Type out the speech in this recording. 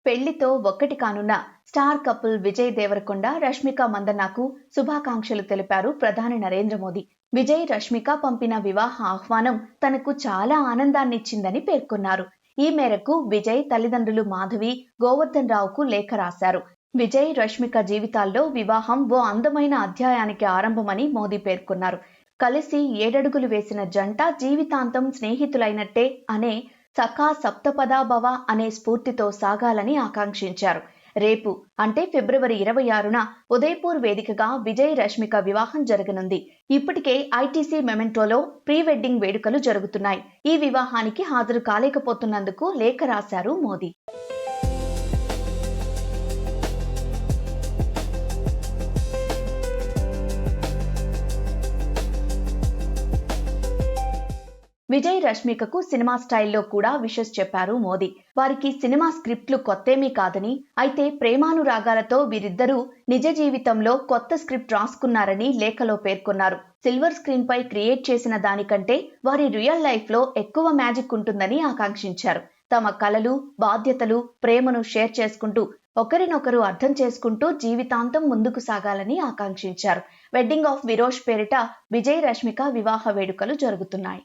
పెళ్లితో ఒక్కటి కానున్న స్టార్ కపుల్ విజయ్ దేవరకొండ, రష్మిక మందన్నకు శుభాకాంక్షలు తెలిపారు ప్రధాని నరేంద్ర మోదీ. విజయ్, రష్మిక పంపిన వివాహ ఆహ్వానం తనకు చాలా ఆనందాన్నిచ్చిందని పేర్కొన్నారు. ఈ మేరకు విజయ్ తల్లిదండ్రులు మాధవి, గోవర్ధన్ రావుకు లేఖ రాశారు. విజయ్, రష్మిక జీవితాల్లో వివాహం ఓ అందమైన అధ్యాయానికి ఆరంభమని మోదీ పేర్కొన్నారు. కలిసి 7 అడుగులు వేసిన జంట జీవితాంతం స్నేహితులైనట్టే అనే సఖా సప్తపదా భవ అనే స్ఫూర్తితో సాగాలని ఆకాంక్షించారు. రేపు అంటే ఫిబ్రవరి 26న ఉదయపూర్ వేదికగా విజయ్, రష్మిక వివాహం జరగనుంది. ఇప్పటికే ఐటీసీ మెమెంటోలో ప్రీ వెడ్డింగ్ వేడుకలు జరుగుతున్నాయి. ఈ వివాహానికి హాజరు కాలేకపోతున్నందుకు లేఖ రాశారు మోదీ. విజయ్, రష్మికకు సినిమా స్టైల్లో కూడా విషెస్ చెప్పారు మోదీ. వారికి సినిమా స్క్రిప్ట్లు కొత్తేమీ కాదని, అయితే ప్రేమానురాగాలతో వీరిద్దరూ నిజ జీవితంలో కొత్త స్క్రిప్ట్ రాసుకున్నారని లేఖలో పేర్కొన్నారు. సిల్వర్ స్క్రీన్ పై క్రియేట్ చేసిన దానికంటే వారి రియల్ లైఫ్ లో ఎక్కువ మ్యాజిక్ ఉంటుందని ఆకాంక్షించారు. తమ కలలు, బాధ్యతలు, ప్రేమను షేర్ చేసుకుంటూ ఒకరినొకరు అర్థం చేసుకుంటూ జీవితాంతం ముందుకు సాగాలని ఆకాంక్షించారు. వెడ్డింగ్ ఆఫ్ విరోష్ పేరిట విజయ్, రష్మిక వివాహ వేడుకలు జరుగుతున్నాయి.